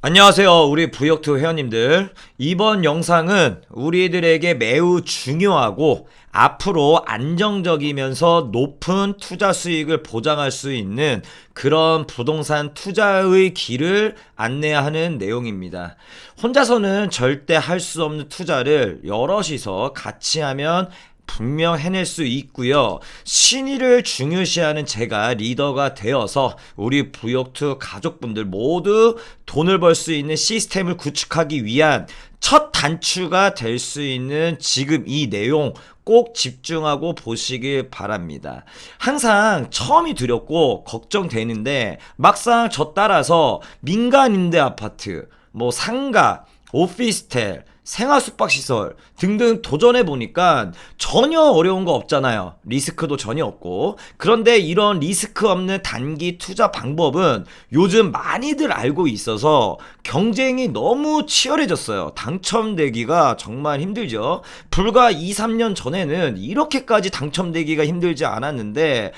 안녕하세요, 우리 부역투 회원님들. 이번 영상은 우리들에게 매우 중요하고 앞으로 안정적이면서 높은 투자 수익을 보장할 수 있는 그런 부동산 투자의 길을 안내하는 내용입니다. 혼자서는 절대 할 수 없는 투자를 여럿이서 같이 하면 분명 해낼 수 있고요. 신의를 중요시하는 제가 리더가 되어서 우리 부역투 가족분들 모두 돈을 벌 수 있는 시스템을 구축하기 위한 첫 단추가 될 수 있는 지금 이 내용 꼭 집중하고 보시길 바랍니다. 항상 처음이 두렵고 걱정되는데 막상 저 따라서 민간임대 아파트, 상가, 오피스텔, 생활숙박시설 등등 도전해보니까 전혀 어려운 거 없잖아요. 리스크도 전혀 없고. 그런데 이런 리스크 없는 단기 투자 방법은 요즘 많이들 알고 있어서 경쟁이 너무 치열해졌어요. 당첨되기가 정말 힘들죠. 불과 2, 3년 전에는 이렇게까지 당첨되기가 힘들지 않았는데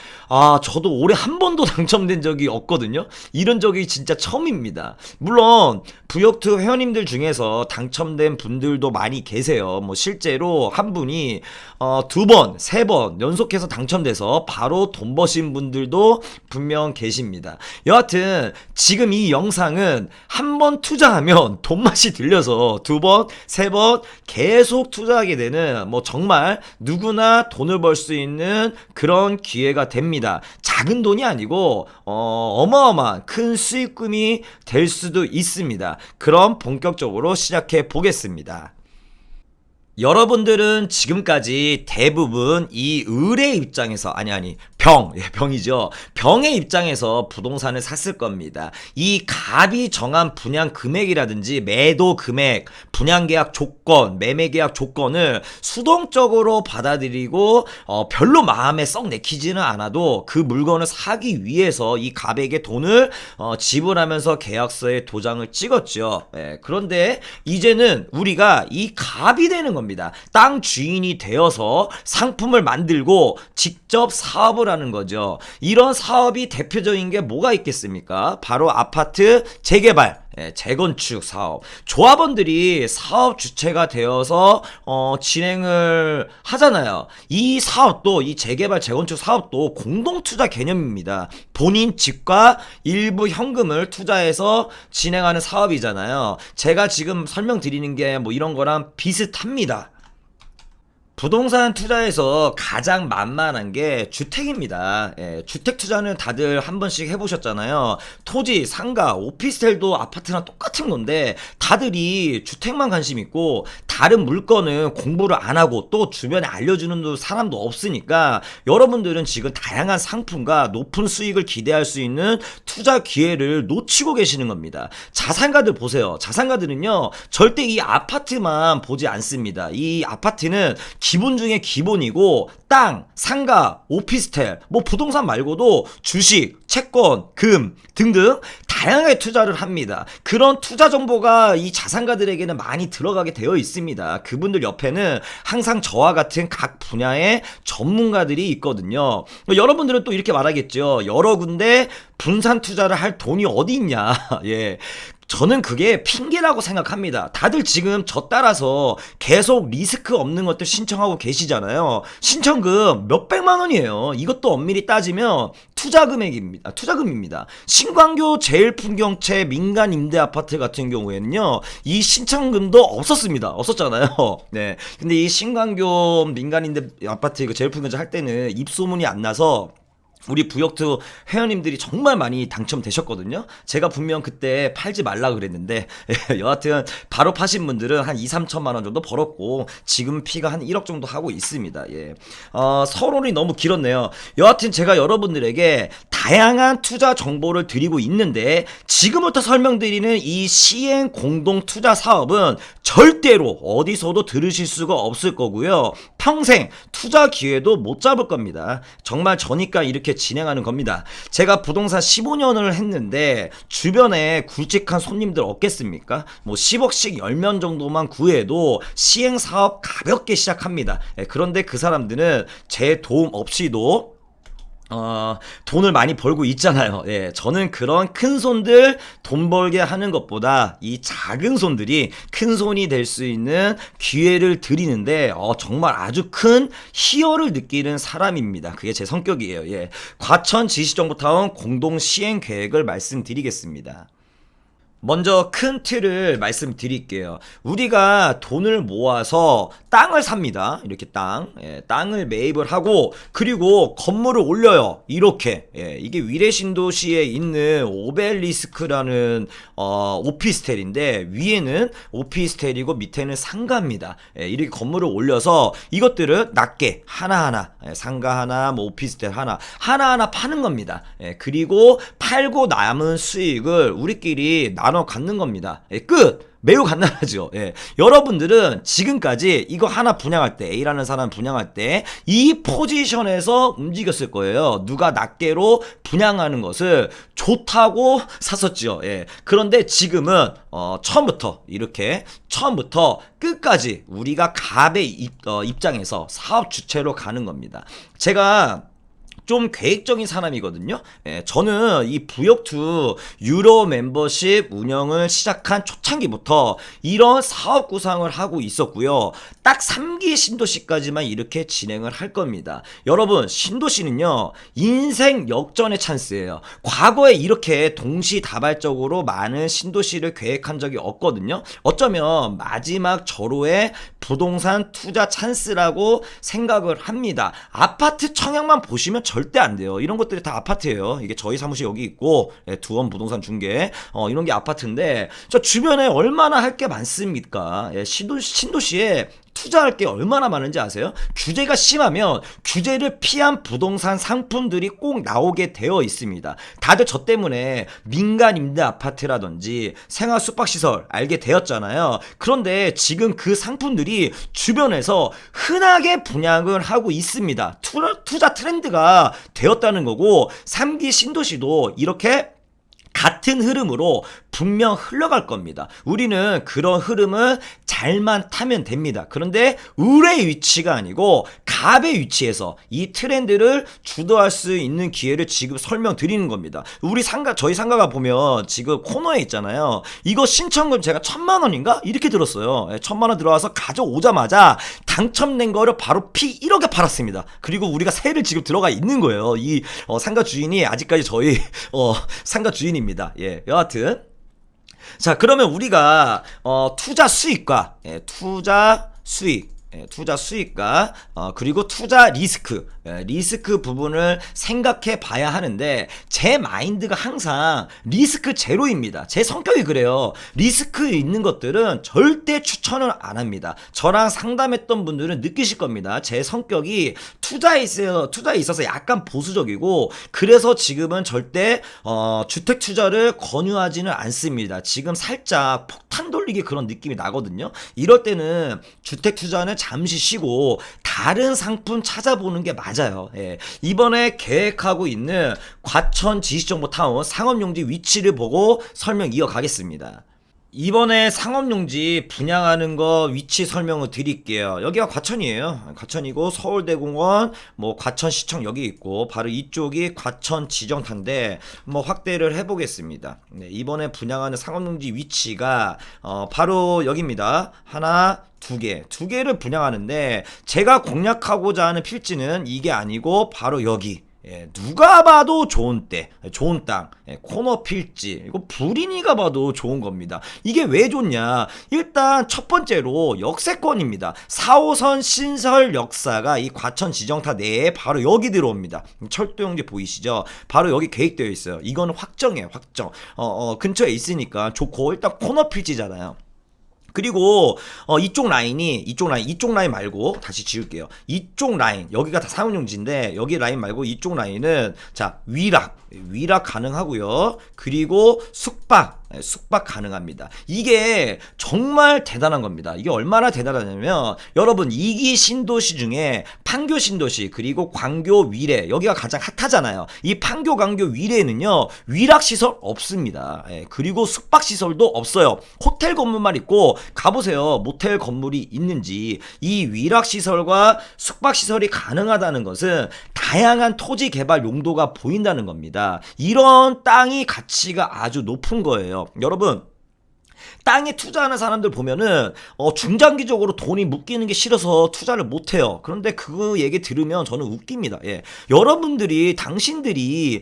저도 올해 한 번도 당첨된 적이 없거든요. 이런 적이 진짜 처음입니다. 물론 부역투 회원님들 중에서 당첨된 분들도 많이 계세요. 실제로 한 분이 2번, 3번 연속해서 당첨돼서 바로 돈 버신 분들도 분명 계십니다. 여하튼 지금 이 영상은 한 번 투자하면 돈맛이 들려서 2번, 3번 계속 투자하게 되는 정말 누구나 돈을 벌 수 있는 그런 기회가 됩니다. 작은 돈이 아니고 어마어마한 큰 수익금이 될 수도 있습니다. 그럼 본격적으로 시작해 보겠습니다. 여러분들은 지금까지 대부분 이 을의 입장에서 병이죠. 병의 입장에서 부동산을 샀을 겁니다. 이 갑이 정한 분양 금액이라든지 매도 금액, 분양계약 조건, 매매계약 조건을 수동적으로 받아들이고 별로 마음에 썩 내키지는 않아도 그 물건을 사기 위해서 이 갑에게 돈을 지불하면서 계약서에 도장을 찍었죠. 그런데 이제는 우리가 이 갑이 되는 겁니다. 땅 주인이 되어서 상품을 만들고 직접 사업을 하는 거죠. 이런 사업이 대표적인 게 뭐가 있겠습니까? 바로 아파트 재개발, 재건축 사업. 조합원들이 사업 주체가 되어서 진행을 하잖아요. 이 사업도, 이 재개발 재건축 사업도 공동투자 개념입니다. 본인 집과 일부 현금을 투자해서 진행하는 사업이잖아요. 제가 지금 설명드리는 게 이런 거랑 비슷합니다. 부동산 투자에서 가장 만만한 게 주택입니다. 주택 투자는 다들 한 번씩 해보셨잖아요. 토지, 상가, 오피스텔도 아파트랑 똑같은 건데 다들이 주택만 관심 있고 다른 물건은 공부를 안 하고 또 주변에 알려주는 사람도 없으니까 여러분들은 지금 다양한 상품과 높은 수익을 기대할 수 있는 투자 기회를 놓치고 계시는 겁니다. 자산가들 보세요. 자산가들은요 절대 이 아파트만 보지 않습니다. 이 아파트는 기본 중에 기본이고 땅, 상가, 오피스텔, 부동산 말고도 주식, 채권, 금 등등 다양하게 투자를 합니다. 그런 투자 정보가 이 자산가들에게는 많이 들어가게 되어 있습니다. 그분들 옆에는 항상 저와 같은 각 분야의 전문가들이 있거든요. 여러분들은 또 이렇게 말하겠죠. 여러 군데 분산 투자를 할 돈이 어디 있냐. 저는 그게 핑계라고 생각합니다. 다들 지금 저 따라서 계속 리스크 없는 것들 신청하고 계시잖아요. 신청금 몇백만 원이에요. 이것도 엄밀히 따지면 투자금입니다. 신광교 제일풍경채 민간 임대 아파트 같은 경우에는요, 이 신청금도 없었잖아요. 근데 이 신광교 민간 임대 아파트 제일풍경채 할 때는 입소문이 안 나서 우리 부역투 회원님들이 정말 많이 당첨되셨거든요. 제가 분명 그때 팔지 말라 그랬는데 여하튼 바로 파신 분들은 한 2, 3천만 원 정도 벌었고 지금 피가 한 1억 정도 하고 있습니다. 서론이 너무 길었네요. 여하튼 제가 여러분들에게 다양한 투자 정보를 드리고 있는데 지금부터 설명드리는 이 시행 공동 투자 사업은 절대로 어디서도 들으실 수가 없을 거고요. 평생 투자 기회도 못 잡을 겁니다. 정말 저니까 이렇게 진행하는 겁니다. 제가 부동산 15년을 했는데 주변에 굵직한 손님들 없겠습니까? 10억씩 10명 정도만 구해도 시행사업 가볍게 시작합니다. 그런데 그 사람들은 제 도움 없이도 돈을 많이 벌고 있잖아요. 예, 저는 그런 큰 손들 돈 벌게 하는 것보다 이 작은 손들이 큰 손이 될 수 있는 기회를 드리는데, 정말 아주 큰 희열을 느끼는 사람입니다. 그게 제 성격이에요. 예. 과천 지시정보타운 공동 시행 계획을 말씀드리겠습니다. 먼저 큰 틀을 말씀드릴게요. 우리가 돈을 모아서 땅을 삽니다. 이렇게 땅을 매입을 하고, 그리고 건물을 올려요. 이렇게. 이게 위례신도시에 있는 오벨리스크라는 오피스텔인데, 위에는 오피스텔이고 밑에는 상가입니다. 이렇게 건물을 올려서 이것들을 낮게 하나하나, 상가 하나, 뭐 오피스텔 하나하나 파는 겁니다. 그리고 팔고 남은 수익을 우리끼리 나눠 갖는 겁니다. 끝! 매우 간단하죠. 여러분들은 지금까지 이거 하나 분양할 때, A라는 사람 분양할 때 이 포지션에서 움직였을 거예요. 누가 낱개로 분양하는 것을 좋다고 샀었죠. 그런데 지금은 처음부터 끝까지 우리가 갑의 입장에서 사업 주체로 가는 겁니다. 제가 좀 계획적인 사람이거든요. 저는 이 부역2 유로 멤버십 운영을 시작한 초창기부터 이런 사업 구상을 하고 있었고요. 딱 3기 신도시까지만 이렇게 진행을 할 겁니다. 여러분, 신도시는요, 인생 역전의 찬스예요. 과거에 이렇게 동시다발적으로 많은 신도시를 계획한 적이 없거든요. 어쩌면 마지막 절호의 부동산 투자 찬스라고 생각을 합니다. 아파트 청약만 보시면 절대 안 돼요. 이런 것들이 다 아파트예요. 이게 저희 사무실 여기 있고, 두원 부동산 중개, 이런 게 아파트인데, 저 주변에 얼마나 할 게 많습니까? 신도시에 투자할 게 얼마나 많은지 아세요? 규제가 심하면 규제를 피한 부동산 상품들이 꼭 나오게 되어 있습니다. 다들 저 때문에 민간 임대 아파트라든지 생활 숙박시설 알게 되었잖아요. 그런데 지금 그 상품들이 주변에서 흔하게 분양을 하고 있습니다. 투자 트렌드가 되었다는 거고, 3기 신도시도 이렇게 같은 흐름으로 분명 흘러갈 겁니다. 우리는 그런 흐름을 잘만 타면 됩니다. 그런데 을의 위치가 아니고 갑의 위치에서 이 트렌드를 주도할 수 있는 기회를 지금 설명드리는 겁니다. 저희 상가가 보면 지금 코너에 있잖아요. 이거 신청금 제가 1,000만 원인가? 이렇게 들었어요. 1,000만 원 들어와서 가져오자마자 당첨된 거를 바로 P1억에 팔았습니다. 그리고 우리가 세를 지금 들어가 있는 거예요. 이 상가 주인이 아직까지 저희 상가 주인입니다. 여하튼 자, 그러면 우리가 투자 수익과 투자 수익과 그리고 투자 리스크 부분을 생각해 봐야 하는데, 제 마인드가 항상 리스크 제로입니다. 제 성격이 그래요. 리스크 있는 것들은 절대 추천을 안 합니다. 저랑 상담했던 분들은 느끼실 겁니다. 제 성격이 투자에 있어서 약간 보수적이고, 그래서 지금은 절대 주택 투자를 권유하지는 않습니다. 지금 살짝 폭탄 돌리기 그런 느낌이 나거든요. 이럴 때는 주택 투자는 잠시 쉬고 다른 상품 찾아보는 게 맞아요. 이번에 계획하고 있는 과천 지시정보타운 상업용지 위치를 보고 설명 이어가겠습니다. 이번에 상업용지 분양하는 거 위치 설명을 드릴게요. 여기가 과천이에요. 과천이고 서울대공원, 뭐 과천시청 여기 있고, 바로 이쪽이 과천 지정타인데 뭐 확대를 해보겠습니다. 이번에 분양하는 상업용지 위치가 바로 여기입니다. 하나, 두 개를 분양하는데, 제가 공략하고자 하는 필지는 이게 아니고 바로 여기. 누가 봐도 좋은 땅, 코너 필지, 이거 불인이가 봐도 좋은 겁니다. 이게 왜 좋냐? 일단 첫 번째로 역세권입니다. 4호선 신설 역사가 이 과천 지정타 내에 바로 여기 들어옵니다. 철도용지 보이시죠? 바로 여기 계획되어 있어요. 이거는 확정이에요, 확정. 근처에 있으니까 좋고, 일단 코너 필지잖아요. 그리고 이쪽 라인 말고 다시 지울게요. 이쪽 라인, 여기가 다 상업용지인데 여기 라인 말고 이쪽 라인은 자, 위락 가능하고요. 그리고 숙박 숙박 가능합니다. 이게 정말 대단한 겁니다. 이게 얼마나 대단하냐면 여러분 2기 신도시 중에 판교 신도시 그리고 광교 위례 여기가 가장 핫하잖아요. 이 판교 광교 위례에는요 위락시설 없습니다. 그리고 숙박시설도 없어요. 호텔 건물만 있고 가보세요. 모텔 건물이 있는지. 이 위락시설과 숙박시설이 가능하다는 것은 다양한 토지 개발 용도가 보인다는 겁니다. 이런 땅이 가치가 아주 높은 거예요. 여러분 땅에 투자하는 사람들 보면은 중장기적으로 돈이 묶이는 게 싫어서 투자를 못해요. 그런데 그 얘기 들으면 저는 웃깁니다. 예. 여러분들이 당신들이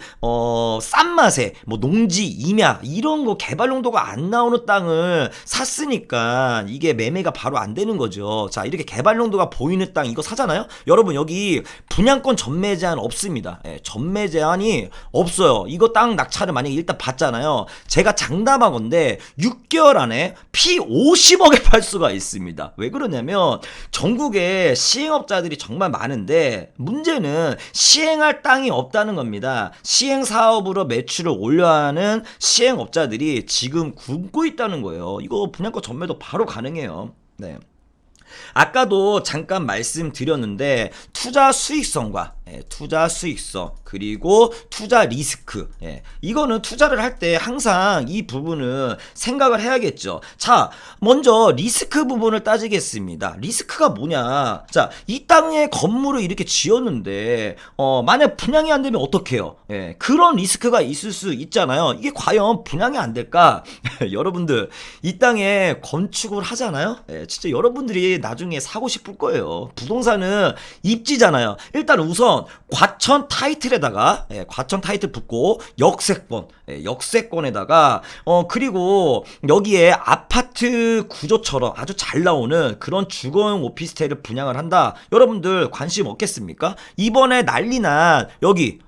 싼 맛에 뭐 농지, 임야 이런 거 개발 용도가 안 나오는 땅을 샀으니까 이게 매매가 바로 안 되는 거죠. 자, 이렇게 개발 용도가 보이는 땅 이거 사잖아요. 여러분 여기 분양권 전매 제한 없습니다. 예, 전매 제한이 없어요. 이거 땅 낙찰을 만약에 일단 받잖아요. 제가 장담하건데 6개월 안에 피 50억에 팔 수가 있습니다. 왜 그러냐면 전국에 시행업자들이 정말 많은데 문제는 시행할 땅이 없다는 겁니다. 시행사업으로 매출을 올려야 하는 시행업자들이 지금 굶고 있다는 거예요. 이거 분양권 전매도 바로 가능해요. 네. 아까도 잠깐 말씀드렸는데 투자 수익성과 투자 수익성 그리고 투자 리스크 이거는 투자를 할 때 항상 이 부분은 생각을 해야겠죠. 자, 먼저 리스크 부분을 따지겠습니다. 리스크가 뭐냐? 자, 이 땅에 건물을 이렇게 지었는데 만약 분양이 안 되면 어떡해요? 그런 리스크가 있을 수 있잖아요. 이게 과연 분양이 안 될까? 여러분들 이 땅에 건축을 하잖아요. 진짜 여러분들이 나중에 사고 싶을 거예요. 부동산은 입지잖아요. 일단 우선 과천 타이틀에다가 과천 타이틀 붙고 역세권에다가 그리고 여기에 아파트 구조처럼 아주 잘 나오는 그런 주거용 오피스텔을 분양을 한다. 여러분들 관심 없겠습니까? 이번에 난리난 여기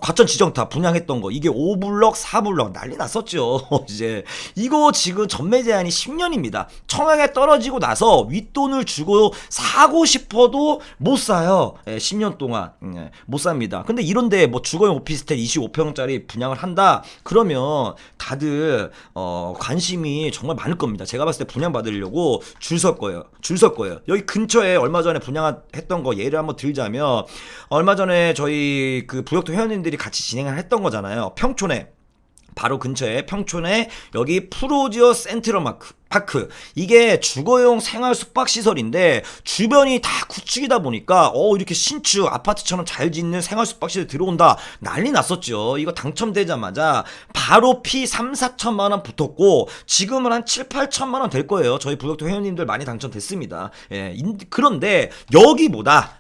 과천 지정타 분양했던 거 이게 5블럭 4블럭 난리 났었죠. 이제 이거 지금 전매 제한이 10년입니다. 청약에 떨어지고 나서 윗돈을 주고 사고 싶어도 못 사요. 10년 동안 못 삽니다. 근데 이런데 뭐 주거용 오피스텔 25평짜리 분양을 한다 그러면 다들 관심이 정말 많을 겁니다. 제가 봤을 때 분양 받으려고 줄 설 거예요. 여기 근처에 얼마 전에 분양했던 거 예를 한번 들자면 얼마 전에 저희 그 부역도 회원님들이 같이 진행을 했던 거잖아요. 평촌에 바로 근처에 평촌에 여기 프로지오 센트럴파크 이게 주거용 생활 숙박시설인데 주변이 다 구축이다 보니까 이렇게 신축 아파트처럼 잘 짓는 생활 숙박시설 들어온다 난리 났었죠. 이거 당첨되자마자 바로 피 3, 4천만 원 붙었고 지금은 한 7, 8천만 원 될 거예요. 저희 부역도 회원님들 많이 당첨됐습니다. 그런데 여기보다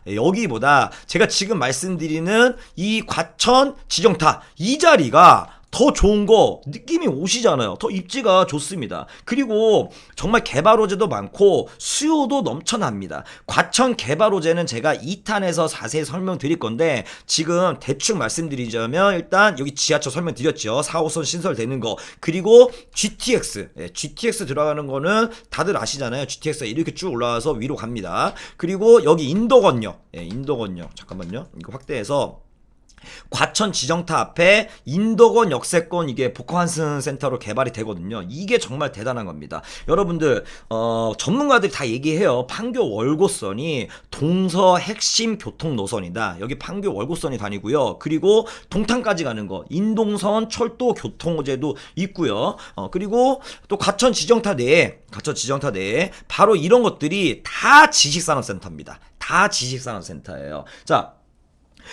제가 지금 말씀드리는 이 과천 지정타 이 자리가 더 좋은 거 느낌이 오시잖아요. 더 입지가 좋습니다. 그리고 정말 개발호재도 많고 수요도 넘쳐납니다. 과천 개발호재는 제가 2탄에서 자세히 설명드릴 건데 지금 대충 말씀드리자면 일단 여기 지하철 설명드렸죠. 4호선 신설되는 거 그리고 GTX 들어가는 거는 다들 아시잖아요. GTX가 이렇게 쭉 올라와서 위로 갑니다. 그리고 여기 인도건역 잠깐만요. 이거 확대해서 과천 지정타 앞에 인도건 역세권 이게 보커한슨 센터로 개발이 되거든요. 이게 정말 대단한 겁니다. 여러분들 전문가들이 다 얘기해요. 판교 월고선이 동서 핵심 교통 노선이다. 여기 판교 월고선이 다니고요. 그리고 동탄까지 가는 거 인동선 철도 교통호재도 있고요. 그리고 또 과천 지정타 내에 바로 이런 것들이 다 지식산업센터입니다. 다 지식산업센터예요. 자,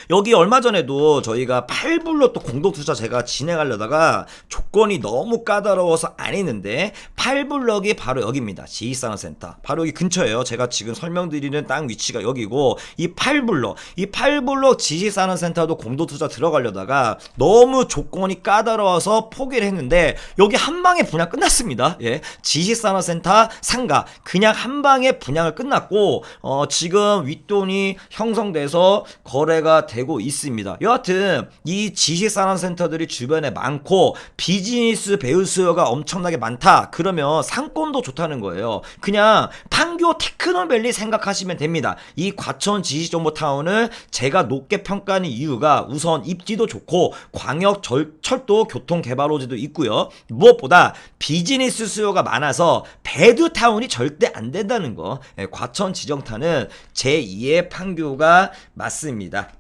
여기 얼마 전에도 저희가 8블럭 또 공동투자 제가 진행하려다가 조건이 너무 까다로워서 안 했는데 8블럭이 바로 여기입니다. 지식산업센터 바로 여기 근처예요. 제가 지금 설명드리는 땅 위치가 여기고 이 8블럭 지식산업센터도 공동투자 들어가려다가 너무 조건이 까다로워서 포기를 했는데 여기 한 방에 분양 끝났습니다. 지식산업센터 상가 그냥 한 방에 분양을 끝났고 지금 윗돈이 형성돼서 거래가 되고 있습니다. 여하튼 이 지식산업센터들이 주변에 많고 비즈니스 배울 수요가 엄청나게 많다. 그러면 상권도 좋다는 거예요. 그냥 판교 판교 테크노밸리 생각하시면 됩니다. 이 과천 지식정보타운을 제가 높게 평가하는 이유가 우선 입지도 좋고 광역 철도 교통개발호재도 있고요. 무엇보다 비즈니스 수요가 많아서 배드타운이 절대 안 된다는 거. 과천 지정타는 제2의 판교가 맞습니다.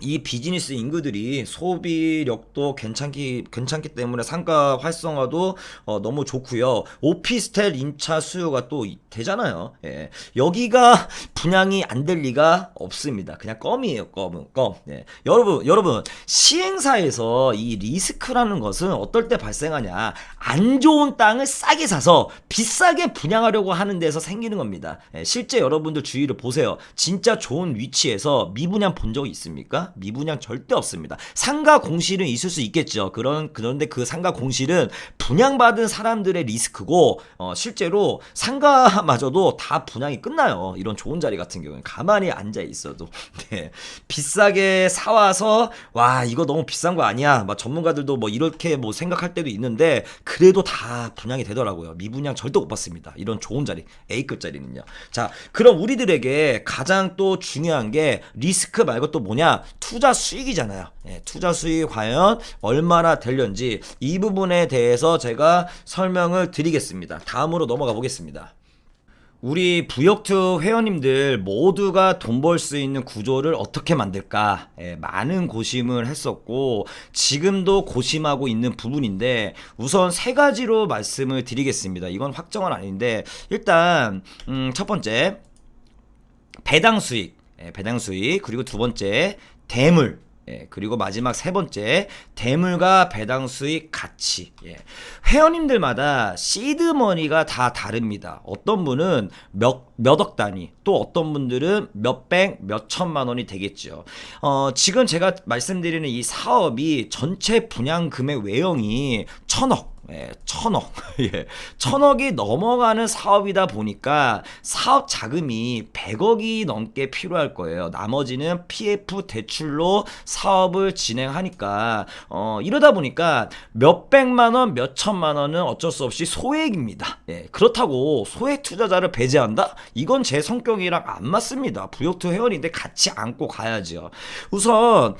이 비즈니스 인구들이 소비력도 괜찮기 때문에 상가 활성화도 너무 좋고요. 오피스텔 임차 수요가 또 되잖아요. 예. 여기가 분양이 안 될 리가 없습니다. 그냥 껌이에요, 껌. 예. 여러분 시행사에서 이 리스크라는 것은 어떨 때 발생하냐? 안 좋은 땅을 싸게 사서 비싸게 분양하려고 하는 데서 생기는 겁니다. 예. 실제 여러분들 주위를 보세요. 진짜 좋은 위치에서 미분양 본 적이 있습니까? 미분양 절대 없습니다. 상가 공실은 있을 수 있겠죠. 그런데 그 상가 공실은 분양받은 사람들의 리스크고 실제로 상가마저도 다 분양이 끝나요. 이런 좋은 자리 같은 경우는 가만히 앉아 있어도 네. 비싸게 사와서 와 이거 너무 비싼 거 아니야. 막 전문가들도 뭐 이렇게 뭐 생각할 때도 있는데 그래도 다 분양이 되더라고요. 미분양 절대 못 받습니다. 이런 좋은 자리 A급 자리는요. 자 그럼 우리들에게 가장 또 중요한 게 리스크 말고 또 뭐냐? 투자 수익이잖아요. 예, 투자 수익이 과연 얼마나 되려는지 이 부분에 대해서 제가 설명을 드리겠습니다. 다음으로 넘어가 보겠습니다. 우리 부역투 회원님들 모두가 돈 벌 수 있는 구조를 어떻게 만들까 많은 고심을 했었고 지금도 고심하고 있는 부분인데 우선 세 가지로 말씀을 드리겠습니다. 이건 확정은 아닌데 일단 첫 번째 배당 수익 그리고 두 번째 대물 그리고 마지막 세 번째 대물과 배당 수익 가치. 회원님들마다 시드머니가 다 다릅니다. 어떤 분은 몇억 단위 또 어떤 분들은 몇백 몇천만 원이 되겠죠. 지금 제가 말씀드리는 이 사업이 전체 분양 금액 외형이 1,000억 천억 천억이 넘어가는 사업이다 보니까 사업 자금이 100억이 넘게 필요할 거예요. 나머지는 PF 대출로 사업을 진행하니까 이러다 보니까 몇백만원 몇천만원은 어쩔 수 없이 소액입니다. 그렇다고 소액 투자자를 배제한다? 이건 제 성격이랑 안 맞습니다. 부역투 회원인데 같이 안고 가야죠. 우선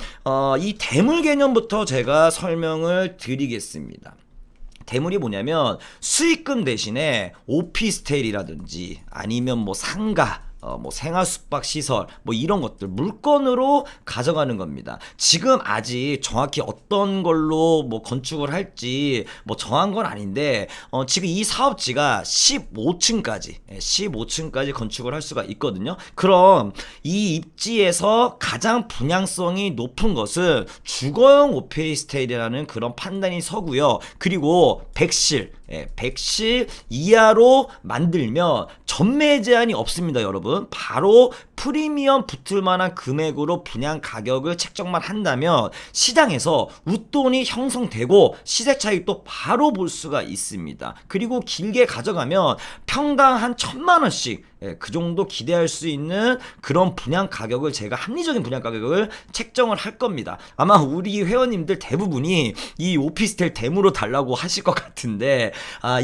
이 대물 개념부터 제가 설명을 드리겠습니다. 대물이 뭐냐면 수익금 대신에 오피스텔이라든지 아니면 뭐 상가 뭐 생활숙박시설 뭐 이런 것들 물건으로 가져가는 겁니다. 지금 아직 정확히 어떤 걸로 뭐 건축을 할지 뭐 정한 건 아닌데 지금 이 사업지가 15층까지 건축을 할 수가 있거든요. 그럼 이 입지에서 가장 분양성이 높은 것은 주거용 오피스텔이라는 그런 판단이 서고요. 그리고 100실 이하로 만들면 전매 제한이 없습니다, 여러분. 바로 프리미엄 붙을 만한 금액으로 분양 가격을 책정만 한다면 시장에서 웃돈이 형성되고 시세 차익도 바로 볼 수가 있습니다. 그리고 길게 가져가면 평당 한 1,000만 원씩 그 정도 기대할 수 있는 그런 분양 가격을 제가 합리적인 분양 가격을 책정을 할 겁니다. 아마 우리 회원님들 대부분이 이 오피스텔 대무로 달라고 하실 것 같은데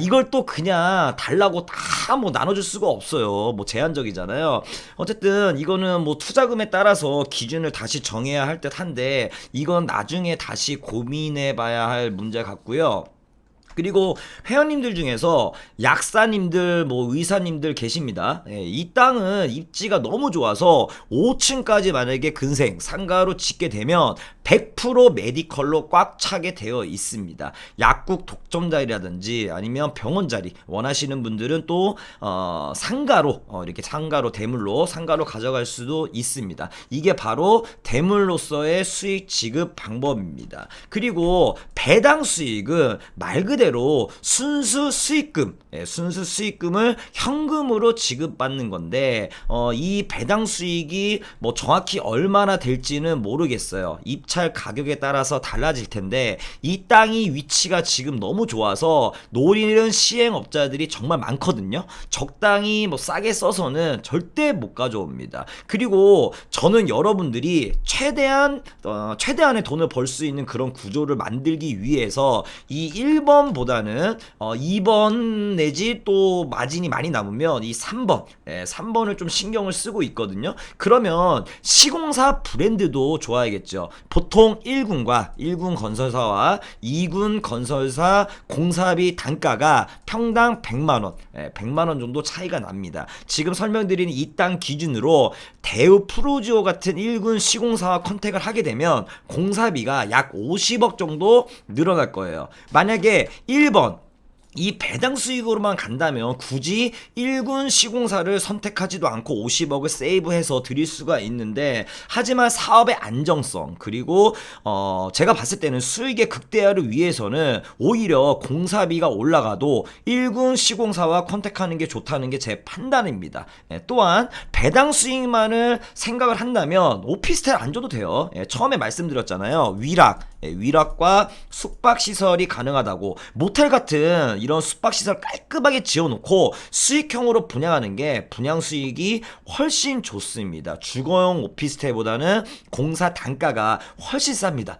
이걸 또 그냥 달라고 다 뭐 나눠줄 수가 없어요. 뭐 제한적이잖아요. 어쨌든 이거는 뭐 투자금에 따라서 기준을 다시 정해야 할 듯한데 이건 나중에 다시 고민해 봐야 할 문제 같고요. 그리고 회원님들 중에서 약사님들 뭐 의사님들 계십니다. 이 땅은 입지가 너무 좋아서 5층까지 만약에 근생 상가로 짓게 되면 100% 메디컬로 꽉 차게 되어 있습니다. 약국 독점 자리라든지 아니면 병원 자리 원하시는 분들은 또 상가로 이렇게 상가로 대물로 상가로 가져갈 수도 있습니다. 이게 바로 대물로서의 수익 지급 방법입니다. 그리고 배당 수익은 말 그대로 순수 수익금을 현금으로 지급받는 건데 이 배당 수익이 뭐 정확히 얼마나 될지는 모르겠어요. 입찰 입찰 가격에 따라서 달라질 텐데 이 땅이 위치가 지금 너무 좋아서 노리는 시행업자들이 정말 많거든요. 적당히 뭐 싸게 써서는 절대 못 가져옵니다. 그리고 저는 여러분들이 최대한의 돈을 벌 수 있는 그런 구조를 만들기 위해서 이 1번보다는 2번 내지 또 마진이 많이 남으면 이 3번을 좀 신경을 쓰고 있거든요. 그러면 시공사 브랜드도 좋아야겠죠. 보통 1군 건설사와 2군 건설사 공사비 단가가 평당 100만원, 100만원 정도 차이가 납니다. 지금 설명드린 이 땅 기준으로 대우 프로지오 같은 1군 시공사와 컨택을 하게 되면 공사비가 약 50억 정도 늘어날 거예요. 만약에 1번 이 배당 수익으로만 간다면 굳이 1군 시공사를 선택하지도 않고 50억을 세이브해서 드릴 수가 있는데, 하지만 사업의 안정성 그리고 제가 봤을 때는 수익의 극대화를 위해서는 오히려 공사비가 올라가도 1군 시공사와 컨택하는 게 좋다는 게 제 판단입니다. 또한 배당 수익만을 생각을 한다면 오피스텔 안 줘도 돼요. 처음에 말씀드렸잖아요. 위락과 숙박시설이 가능하다고. 모텔 같은 이런 숙박시설 깔끔하게 지어놓고 수익형으로 분양하는 게 분양 수익이 훨씬 좋습니다. 주거용 오피스텔보다는 공사 단가가 훨씬 쌉니다.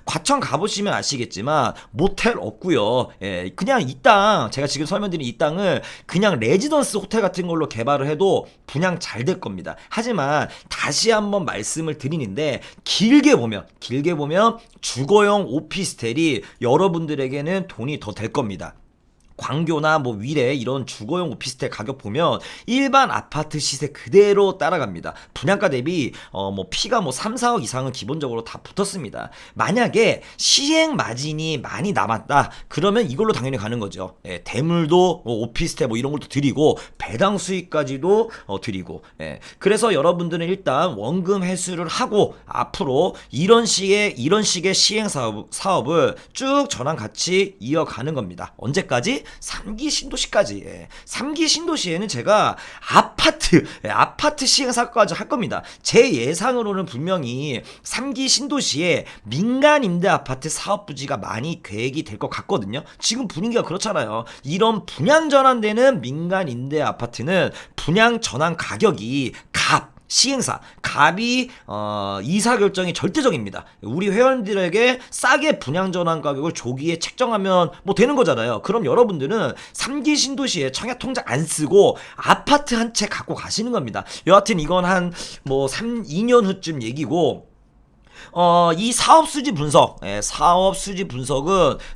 과천 가보시면 아시겠지만 모텔 없고요. 그냥 이 땅, 제가 지금 설명드린 이 땅을 그냥 레지던스 호텔 같은 걸로 개발을 해도 분양 잘 될 겁니다. 하지만 다시 한번 말씀을 드리는데, 길게 보면 주거용 오피스텔이 여러분들에게는 돈이 더 될 겁니다. 광교나 뭐 위례 이런 주거용 오피스텔 가격 보면 일반 아파트 시세 그대로 따라갑니다. 분양가 대비 뭐 피가 뭐 3, 4억 이상은 기본적으로 다 붙었습니다. 만약에 시행 마진이 많이 남았다 그러면 이걸로 당연히 가는 거죠. 대물도 뭐 오피스텔 뭐 이런 것도 드리고 배당 수익까지도 드리고. 그래서 여러분들은 일단 원금 회수를 하고 앞으로 이런 식의 시행 사업을 쭉 저랑 같이 이어가는 겁니다. 언제까지? 3기 신도시까지. 3기 신도시에는 제가 아파트 시행사까지 할 겁니다. 제 예상으로는 분명히 3기 신도시에 민간 임대 아파트 사업 부지가 많이 계획이 될 것 같거든요. 지금 분위기가 그렇잖아요. 이런 분양 전환되는 민간 임대 아파트는 분양 전환 가격이 시행사 갑이 이사결정이 절대적입니다. 우리 회원들에게 싸게 분양 전환 가격을 조기에 책정하면 뭐 되는 거잖아요. 그럼 여러분들은 3기 신도시에 청약 통장 안 쓰고 아파트 한 채 갖고 가시는 겁니다. 여하튼 이건 한 뭐 2년 후쯤 얘기고, 이 사업 수지 분석은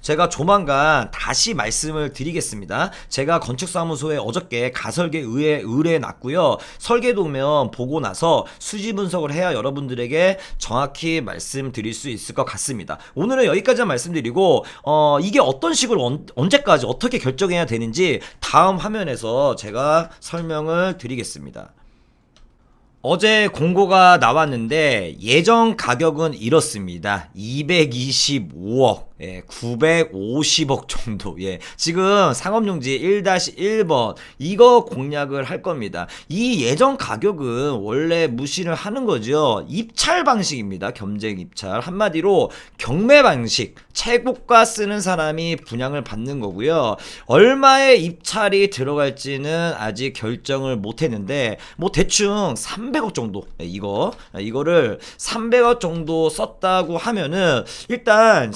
제가 조만간 다시 말씀을 드리겠습니다. 제가 건축사무소에 어저께 가설계 의뢰 놨고요. 설계도면 보고 나서 수지 분석을 해야 여러분들에게 정확히 말씀드릴 수 있을 것 같습니다. 오늘은 여기까지만 말씀드리고, 이게 어떤 식으로 언제까지 어떻게 결정해야 되는지 다음 화면에서 제가 설명을 드리겠습니다. 어제 공고가 나왔는데 예정 가격은 이렇습니다. 225억, 950억 정도. 지금 상업용지 1-1번 이거 공략을 할 겁니다. 이 예정 가격은 원래 무시를 하는 거죠. 입찰 방식입니다. 겸쟁 입찰. 한마디로 경매 방식. 최고가 쓰는 사람이 분양을 받는 거고요. 얼마의 입찰이 들어갈지는 아직 결정을 못 했는데 뭐 대충 300억 정도. 이거를 300억 정도 썼다고 하면은 일단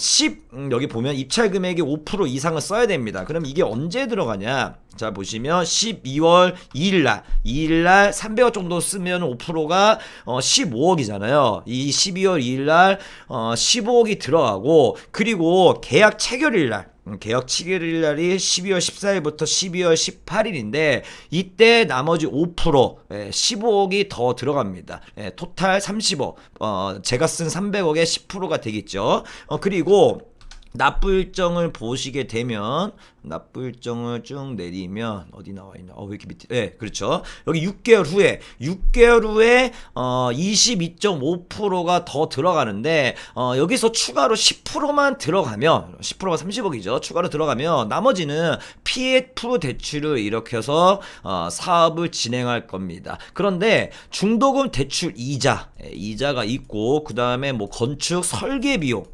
여기 보면 입찰 금액이 5% 이상을 써야 됩니다. 그럼 이게 언제 들어가냐? 자, 보시면 12월 2일날 300억 정도 쓰면 5%가 15억이잖아요. 이 12월 2일날 15억이 들어가고, 그리고 계약 체결일날 날이 12월 14일부터 12월 18일인데 이때 나머지 5% 15억이 더 들어갑니다. 토탈 30억. 제가 쓴 300억의 10%가 되겠죠. 그리고 납부 일정을 보시게 되면 납부 일정을 쭉 내리면 어디 나와 있나? 왜 이렇게 밑에? 네, 그렇죠. 여기 6개월 후에 22.5%가 더 들어가는데 여기서 추가로 10%만 들어가면 10%가 30억이죠. 추가로 들어가면 나머지는 PF 대출을 일으켜서 사업을 진행할 겁니다. 그런데 중도금 대출 이자가 있고 그 다음에 뭐 건축 설계 비용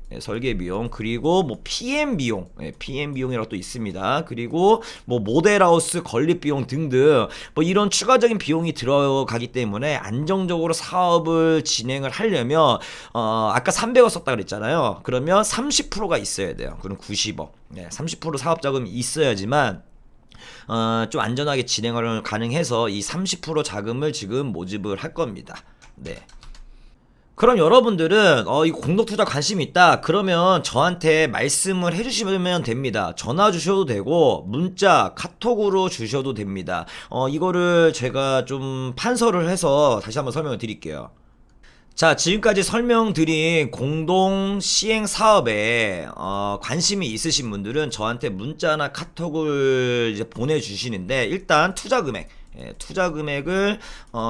그리고 뭐 PM 비용이라고 또 있습니다. 그리고 뭐 모델하우스 건립 비용 등등 뭐 이런 추가적인 비용이 들어가기 때문에 안정적으로 사업을 진행을 하려면 아까 300억 썼다 그랬잖아요. 그러면 30%가 있어야 돼요. 그럼 90억. 30% 사업 자금이 있어야지만 좀 안전하게 진행을 가능해서 이 30% 자금을 지금 모집을 할 겁니다. 네. 그럼 여러분들은 이 공동투자 관심 있다 그러면 저한테 말씀을 해주시면 됩니다. 전화 주셔도 되고 문자 카톡으로 주셔도 됩니다. 이거를 제가 좀 판서를 해서 다시 한번 설명을 드릴게요. 자, 지금까지 설명드린 공동 시행 사업에 관심이 있으신 분들은 저한테 문자나 카톡을 이제 보내주시는데 일단 투자 금액을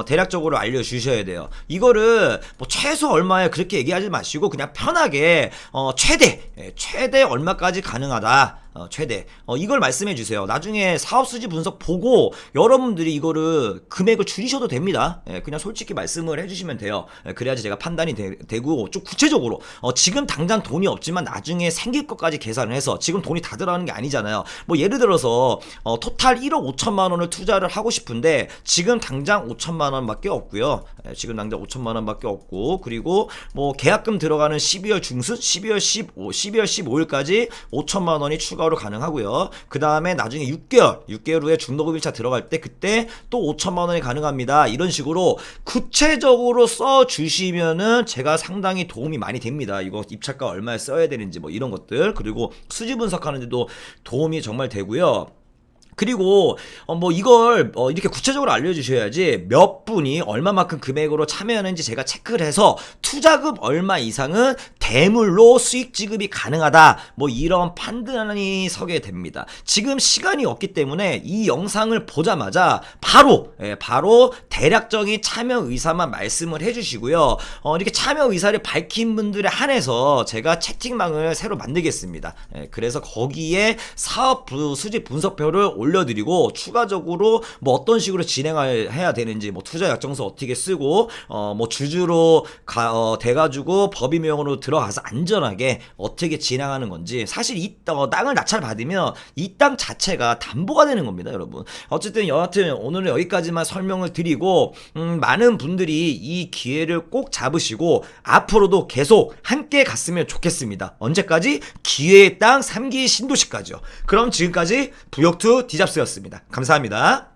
대략적으로 알려주셔야 돼요. 이거를 뭐 최소 얼마에 그렇게 얘기하지 마시고 그냥 편하게 최대 얼마까지 가능하다. 최대 이걸 말씀해 주세요. 나중에 사업 수지 분석 보고 여러분들이 이거를 금액을 줄이셔도 됩니다. 그냥 솔직히 말씀을 해주시면 돼요. 그래야지 제가 판단이 되고 좀 구체적으로 지금 당장 돈이 없지만 나중에 생길 것까지 계산을 해서 지금 돈이 다 들어가는 게 아니잖아요. 뭐 예를 들어서 토탈 1억 5천만 원을 투자를 하고 싶은데 지금 당장 5천만 원밖에 없고요. 지금 당장 5천만 원밖에 없고 그리고 뭐 계약금 들어가는 12월 중순 12월 15일까지 5천만 원이 추가로 가능하고요. 그 다음에 나중에 6개월 후에 중도금 1차 들어갈 때 그때 또 5천만 원이 가능합니다. 이런 식으로 구체적으로 써 주시면은 제가 상당히 도움이 많이 됩니다. 이거 입찰가 얼마에 써야 되는지 뭐 이런 것들 그리고 수지 분석하는데도 도움이 정말 되고요. 그리고 뭐 이걸 이렇게 구체적으로 알려주셔야지 몇 분이 얼마만큼 금액으로 참여하는지 제가 체크를 해서 투자금 얼마 이상은 대물로 수익 지급이 가능하다 뭐 이런 판단이 서게 됩니다. 지금 시간이 없기 때문에 이 영상을 보자마자 바로 대략적인 참여 의사만 말씀을 해주시고요. 이렇게 참여 의사를 밝힌 분들에 한해서 제가 채팅방을 새로 만들겠습니다. 그래서 거기에 사업 수지 분석표를 올려드리고 추가적으로 뭐 어떤 식으로 진행해야 되는지 뭐 투자 약정서 어떻게 쓰고 뭐 주주로 돼가지고 법인명으로 들어가서 안전하게 어떻게 진행하는 건지 사실 이 땅을 낙찰 받으면 이 땅 자체가 담보가 되는 겁니다, 여러분. 어쨌든 여하튼 오늘은 여기까지만 설명을 드리고 많은 분들이 이 기회를 꼭 잡으시고 앞으로도 계속 함께 갔으면 좋겠습니다. 언제까지? 기회의 땅 3기 신도시까지요. 그럼 지금까지 부역투 디잡스였습니다. 감사합니다.